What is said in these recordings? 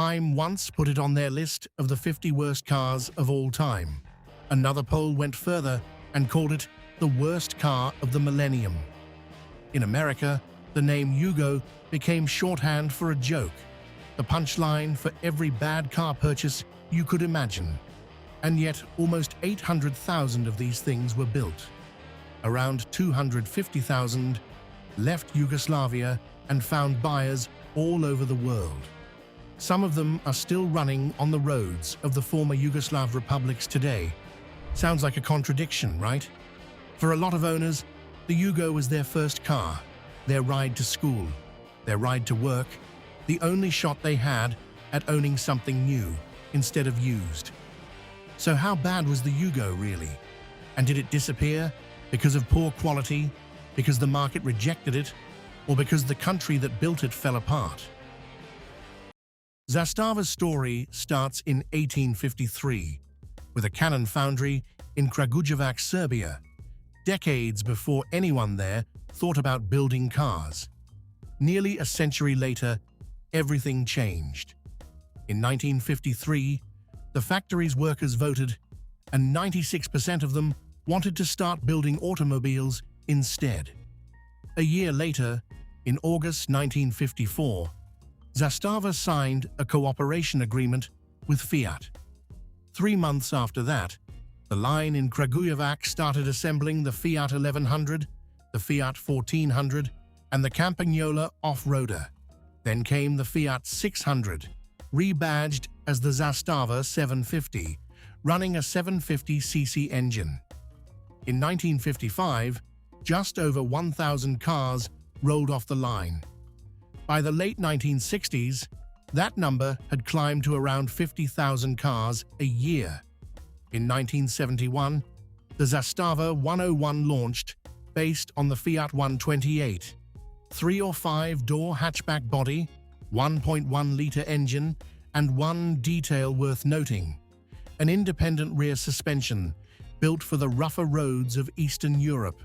Time once put it on their list of the 50 worst cars of all time. Another poll went further and called it the worst car of the millennium. In America, the name Yugo became shorthand for a joke, the punchline for every bad car purchase you could imagine. And yet, almost 800,000 of these things were built. Around 250,000 left Yugoslavia and found buyers all over the world. Some of them are still running on the roads of the former Yugoslav republics today. Sounds like a contradiction, right? For a lot of owners, the Yugo was their first car, their ride to school, their ride to work, the only shot they had at owning something new instead of used. So how bad was the Yugo really? And did it disappear because of poor quality, because the market rejected it, or because the country that built it fell apart? Zastava's story starts in 1853 with a cannon foundry in Kragujevac, Serbia, decades before anyone there thought about building cars. Nearly a century later, everything changed. In 1953, the factory's workers voted, and 96% of them wanted to start building automobiles instead. A year later, in August 1954, Zastava signed a cooperation agreement with Fiat. 3 months after that, the line in Kragujevac started assembling the Fiat 1100, the Fiat 1400, and the Campagnola off-roader. Then came the Fiat 600, rebadged as the Zastava 750, running a 750cc engine. In 1955, just over 1,000 cars rolled off the line. By the late 1960s, that number had climbed to around 50,000 cars a year. In 1971, the Zastava 101 launched, based on the Fiat 128, 3 or 5 door hatchback body, 1.1-liter engine, and one detail worth noting: an independent rear suspension built for the rougher roads of Eastern Europe.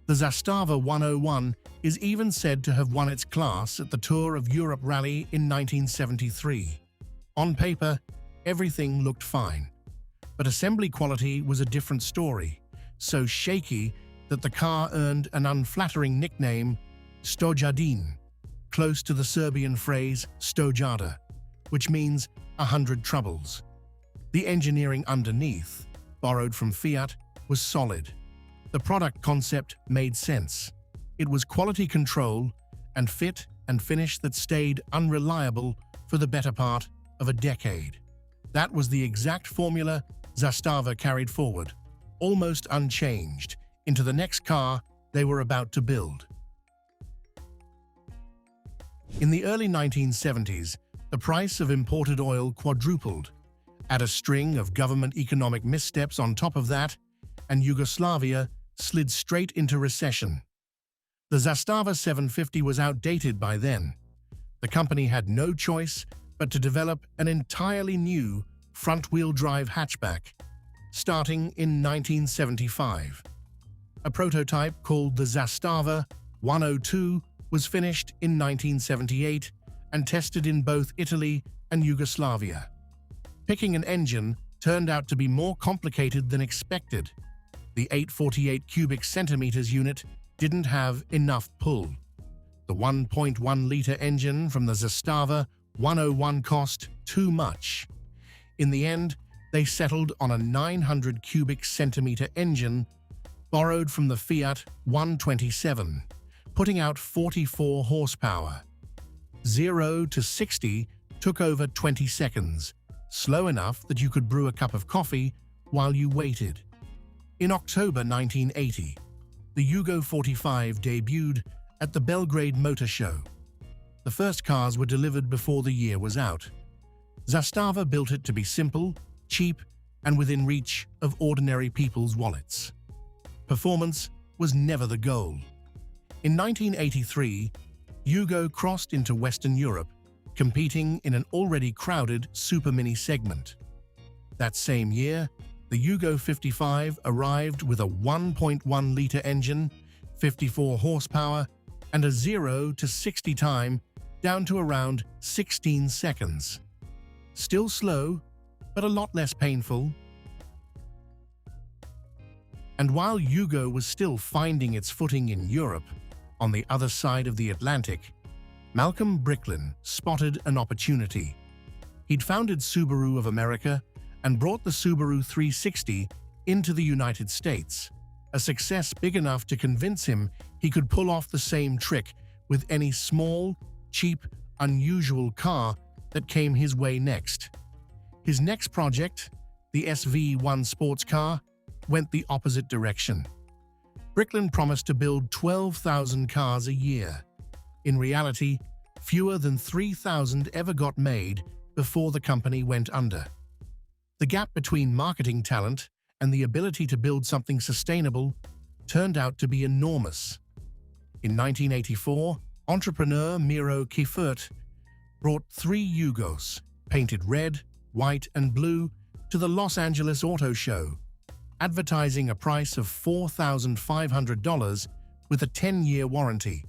The Zastava 101 is even said to have won its class at the Tour of Europe rally in 1973. On paper, everything looked fine, but assembly quality was a different story, so shaky that the car earned an unflattering nickname, Stojadin, close to the Serbian phrase stojada, which means 100 troubles. The engineering underneath, borrowed from Fiat, was solid. The product concept made sense. It was quality control and fit and finish that stayed unreliable for the better part of a decade. That was the exact formula Zastava carried forward, almost unchanged, into the next car they were about to build. In the early 1970s, the price of imported oil quadrupled. Add a string of government economic missteps on top of that, and Yugoslavia slid straight into recession. The Zastava 750 was outdated by then. The company had no choice but to develop an entirely new front-wheel drive hatchback, starting in 1975. A prototype called the Zastava 102 was finished in 1978 and tested in both Italy and Yugoslavia. Picking an engine turned out to be more complicated than expected. The 848 cubic centimeters unit didn't have enough pull. The 1.1-liter engine from the Zastava 101 cost too much. In the end, they settled on a 900 cubic centimeter engine borrowed from the Fiat 127, putting out 44 horsepower. 0 to 60 took over 20 seconds, slow enough that you could brew a cup of coffee while you waited. In October 1980, the Yugo 45 debuted at the Belgrade Motor Show. The first cars were delivered before the year was out. Zastava built it to be simple, cheap, and within reach of ordinary people's wallets. Performance was never the goal. In 1983, Yugo crossed into Western Europe, competing in an already crowded Super Mini segment. That same year, the Yugo 55 arrived with a 1.1-liter engine, 54 horsepower, and a 0 to 60 time down to around 16 seconds. Still slow, but a lot less painful. And while Yugo was still finding its footing in Europe, on the other side of the Atlantic, Malcolm Bricklin spotted an opportunity. He'd founded Subaru of America and brought the Subaru 360 into the United States, a success big enough to convince him he could pull off the same trick with any small, cheap, unusual car that came his way next. His next project, the SV1 sports car, went the opposite direction. Bricklin promised to build 12,000 cars a year. In reality, fewer than 3,000 ever got made before the company went under. The gap between marketing talent and the ability to build something sustainable turned out to be enormous. In 1984, entrepreneur Miro Kifurt brought 3 Yugos, painted red, white, and blue, to the Los Angeles Auto Show, advertising a price of $4,500 with a 10-year warranty.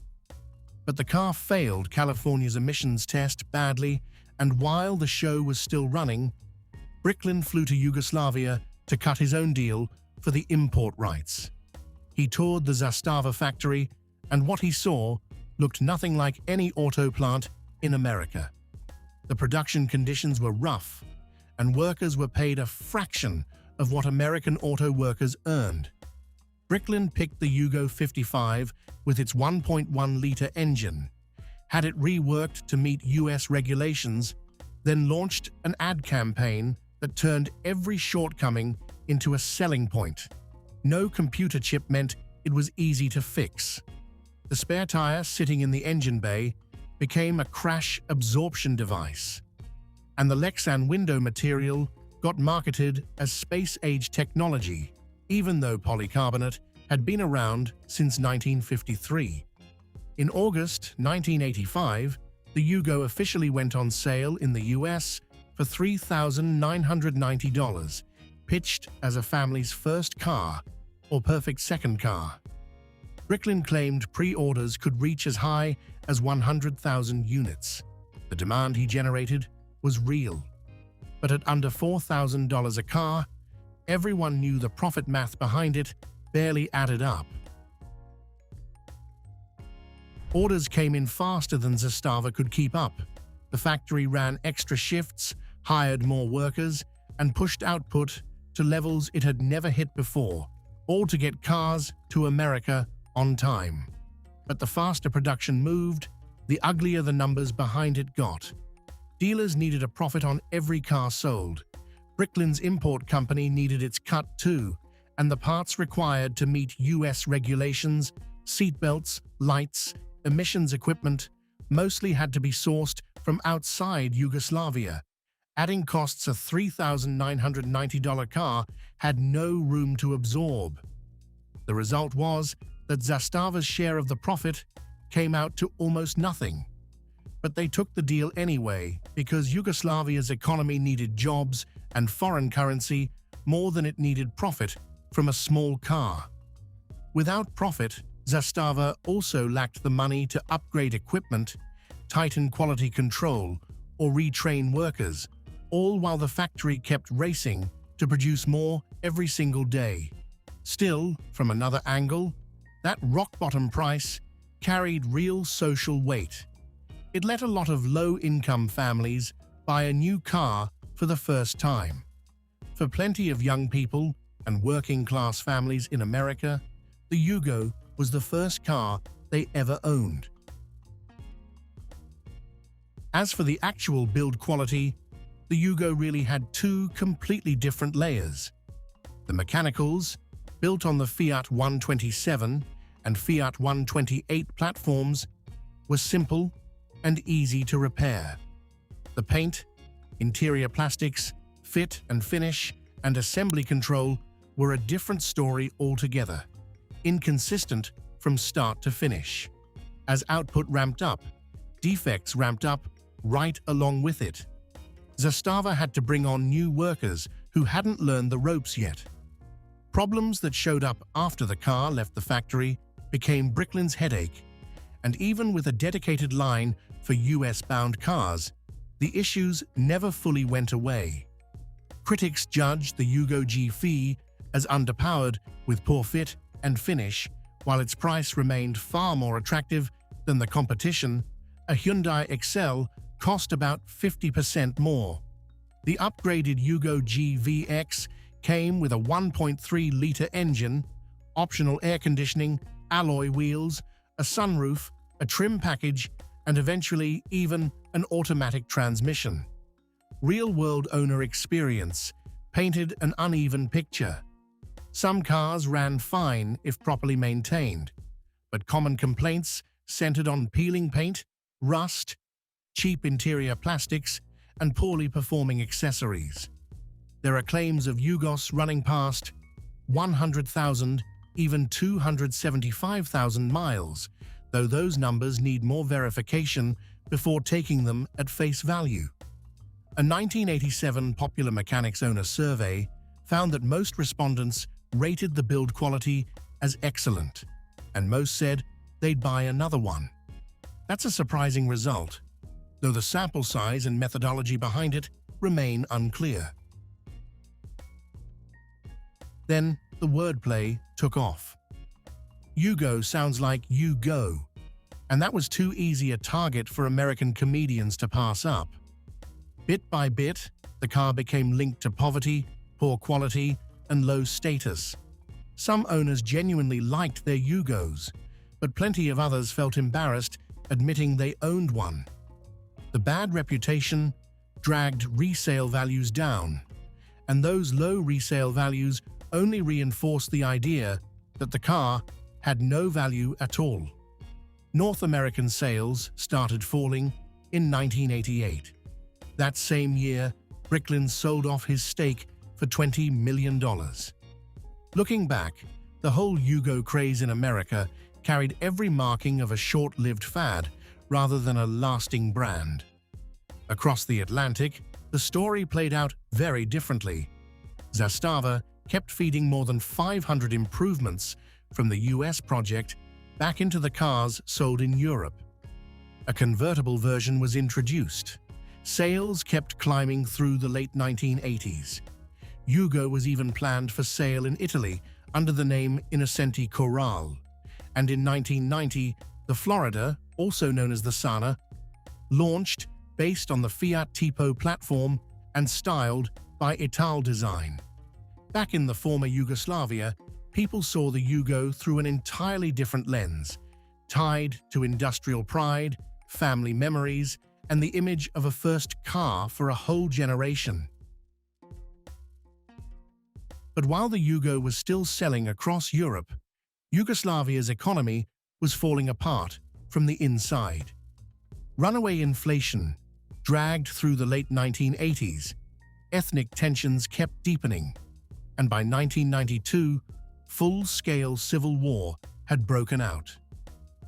But the car failed California's emissions test badly, and while the show was still running, Bricklin flew to Yugoslavia to cut his own deal for the import rights. He toured the Zastava factory, and what he saw looked nothing like any auto plant in America. The production conditions were rough, and workers were paid a fraction of what American auto workers earned. Bricklin picked the Yugo 55 with its 1.1-liter engine, had it reworked to meet US regulations, then launched an ad campaign that turned every shortcoming into a selling point. No computer chip meant it was easy to fix. The spare tire sitting in the engine bay became a crash absorption device, and the Lexan window material got marketed as space-age technology, even though polycarbonate had been around since 1953. In August 1985, the Yugo officially went on sale in the US for $3,990, pitched as a family's first car or perfect second car. Bricklin claimed pre-orders could reach as high as 100,000 units. The demand he generated was real. But at under $4,000 a car, everyone knew the profit math behind it barely added up. Orders came in faster than Zastava could keep up. The factory ran extra shifts, hired more workers, and pushed output to levels it had never hit before, all to get cars to America on time. But the faster production moved, the uglier the numbers behind it got. Dealers needed a profit on every car sold. Bricklin's import company needed its cut too, and the parts required to meet US regulations, seatbelts, lights, emissions equipment, mostly had to be sourced from outside Yugoslavia. Adding costs a $3,990 car had no room to absorb. The result was that Zastava's share of the profit came out to almost nothing. But they took the deal anyway because Yugoslavia's economy needed jobs and foreign currency more than it needed profit from a small car. Without profit, Zastava also lacked the money to upgrade equipment, tighten quality control, or retrain workers, all while the factory kept racing to produce more every single day. Still, from another angle, that rock-bottom price carried real social weight. It let a lot of low-income families buy a new car for the first time. For plenty of young people and working-class families in America, the Yugo was the first car they ever owned. As for the actual build quality, the Yugo really had 2 completely different layers. The mechanicals, built on the Fiat 127 and Fiat 128 platforms, were simple and easy to repair. The paint, interior plastics, fit and finish, and assembly control were a different story altogether, inconsistent from start to finish. As output ramped up, defects ramped up right along with it. Zastava had to bring on new workers who hadn't learned the ropes yet. Problems that showed up after the car left the factory became Bricklin's headache, and even with a dedicated line for US-bound cars, the issues never fully went away. Critics judged the Yugo G as underpowered with poor fit and finish, while its price remained far more attractive than the competition. A Hyundai Excel cost about 50% more. The upgraded Yugo GVX came with a 1.3-liter engine, optional air conditioning, alloy wheels, a sunroof, a trim package, and eventually even an automatic transmission. Real-world owner experience painted an uneven picture. Some cars ran fine if properly maintained, but common complaints centered on peeling paint, rust, cheap interior plastics, and poorly performing accessories. There are claims of Yugos running past 100,000, even 275,000 miles, though those numbers need more verification before taking them at face value. A 1987 Popular Mechanics owner survey found that most respondents rated the build quality as excellent, and most said they'd buy another one. That's a surprising result, though the sample size and methodology behind it remain unclear. Then the wordplay took off. Yugo sounds like you go, and that was too easy a target for American comedians to pass up. Bit by bit, the car became linked to poverty, poor quality, and low status. Some owners genuinely liked their Yugos, but plenty of others felt embarrassed admitting they owned one. The bad reputation dragged resale values down, and those low resale values only reinforced the idea that the car had no value at all. North American sales started falling in 1988. That same year, Bricklin sold off his stake for $20 million. Looking back, the whole Yugo craze in America carried every marking of a short-lived fad rather than a lasting brand. Across the Atlantic, the story played out very differently. Zastava kept feeding more than 500 improvements from the US project back into the cars sold in Europe. A convertible version was introduced. Sales kept climbing through the late 1980s. Yugo was even planned for sale in Italy under the name Innocenti Corral, and in 1990, the Florida, also known as the Sana, launched based on the Fiat Tipo platform and styled by Ital Design. Back in the former Yugoslavia, people saw the Yugo through an entirely different lens, tied to industrial pride, family memories, and the image of a first car for a whole generation. But while the Yugo was still selling across Europe, Yugoslavia's economy was falling apart from the inside. Runaway inflation dragged through the late 1980s, ethnic tensions kept deepening, and by 1992, full-scale civil war had broken out.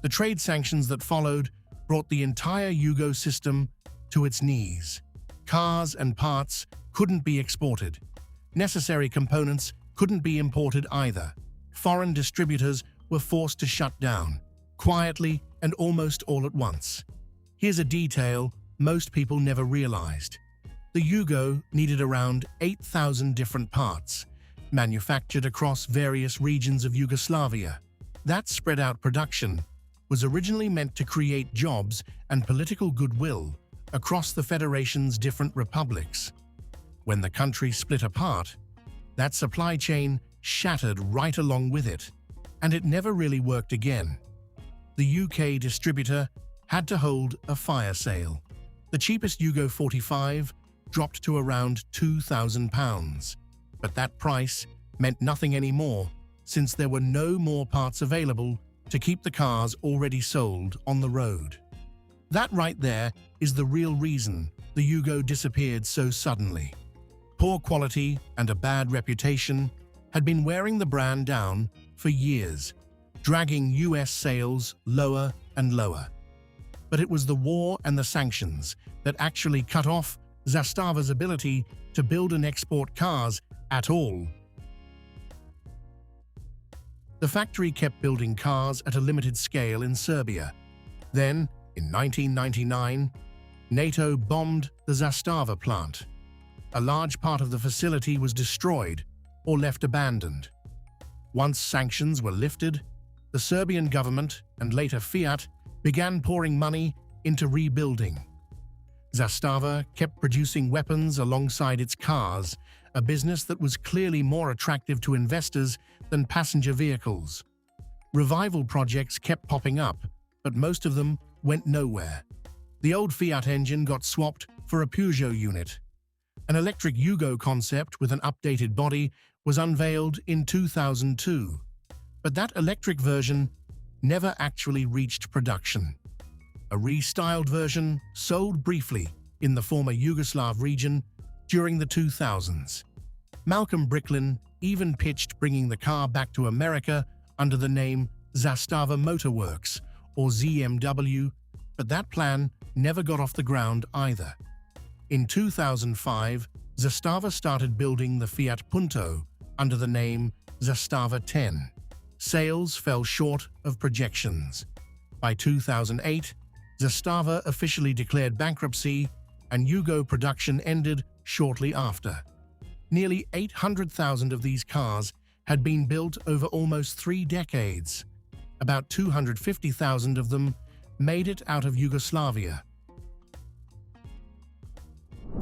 The trade sanctions that followed brought the entire Yugo system to its knees. Cars and parts couldn't be exported. Necessary components couldn't be imported either. Foreign distributors were forced to shut down, quietly and almost all at once. Here's a detail most people never realized. The Yugo needed around 8,000 different parts, manufactured across various regions of Yugoslavia. That spread-out production was originally meant to create jobs and political goodwill across the Federation's different republics. When the country split apart, that supply chain shattered right along with it, and it never really worked again. The UK distributor had to hold a fire sale. The cheapest Yugo 45 dropped to around £2,000, but that price meant nothing anymore since there were no more parts available to keep the cars already sold on the road. That right there is the real reason the Yugo disappeared so suddenly. Poor quality and a bad reputation had been wearing the brand down for years, dragging US sales lower and lower. But it was the war and the sanctions that actually cut off Zastava's ability to build and export cars at all. The factory kept building cars at a limited scale in Serbia. Then, in 1999, NATO bombed the Zastava plant. A large part of the facility was destroyed or left abandoned. Once sanctions were lifted, the Serbian government and later Fiat began pouring money into rebuilding. Zastava kept producing weapons alongside its cars, a business that was clearly more attractive to investors than passenger vehicles. Revival projects kept popping up, but most of them went nowhere. The old Fiat engine got swapped for a Peugeot unit. An electric Yugo concept with an updated body was unveiled in 2002, but that electric version never actually reached production. A restyled version sold briefly in the former Yugoslav region during the 2000s. Malcolm Bricklin even pitched bringing the car back to America under the name Zastava Motorworks, or ZMW, but that plan never got off the ground either. In 2005, Zastava started building the Fiat Punto under the name Zastava 10. Sales fell short of projections. By 2008, Zastava officially declared bankruptcy and Yugo production ended shortly after. Nearly 800,000 of these cars had been built over almost 3 decades. About 250,000 of them made it out of Yugoslavia.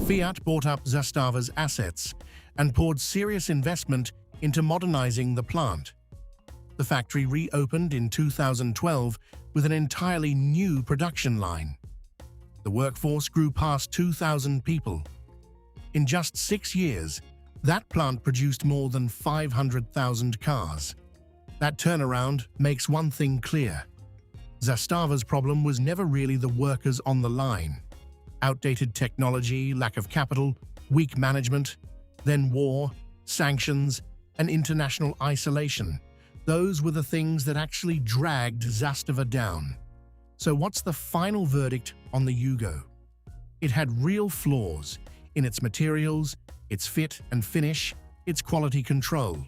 Fiat bought up Zastava's assets and poured serious investment into modernizing the plant. The factory reopened in 2012 with an entirely new production line. The workforce grew past 2,000 people. In just 6 years, that plant produced more than 500,000 cars. That turnaround makes one thing clear. Zastava's problem was never really the workers on the line. Outdated technology, lack of capital, weak management, then war, sanctions, and international isolation. Those were the things that actually dragged Zastava down. So what's the final verdict on the Yugo? It had real flaws in its materials, its fit and finish, its quality control.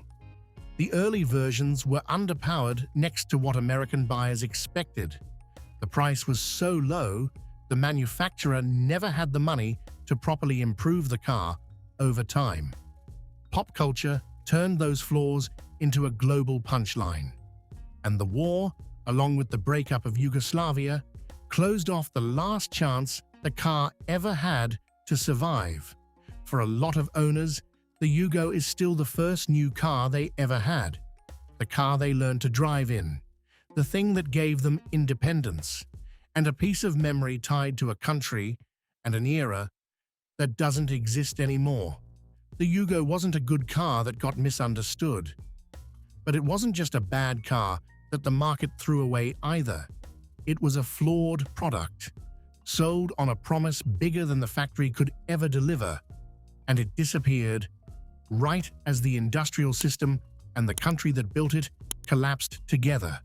The early versions were underpowered next to what American buyers expected. The price was so low, the manufacturer never had the money to properly improve the car over time. Pop culture turned those flaws into a global punchline. And the war, along with the breakup of Yugoslavia, closed off the last chance the car ever had to survive. For a lot of owners, the Yugo is still the first new car they ever had. The car they learned to drive in. The thing that gave them independence. And a piece of memory tied to a country and an era that doesn't exist anymore. The Yugo wasn't a good car that got misunderstood. But it wasn't just a bad car that the market threw away either. It was a flawed product, sold on a promise bigger than the factory could ever deliver, and it disappeared right as the industrial system and the country that built it collapsed together.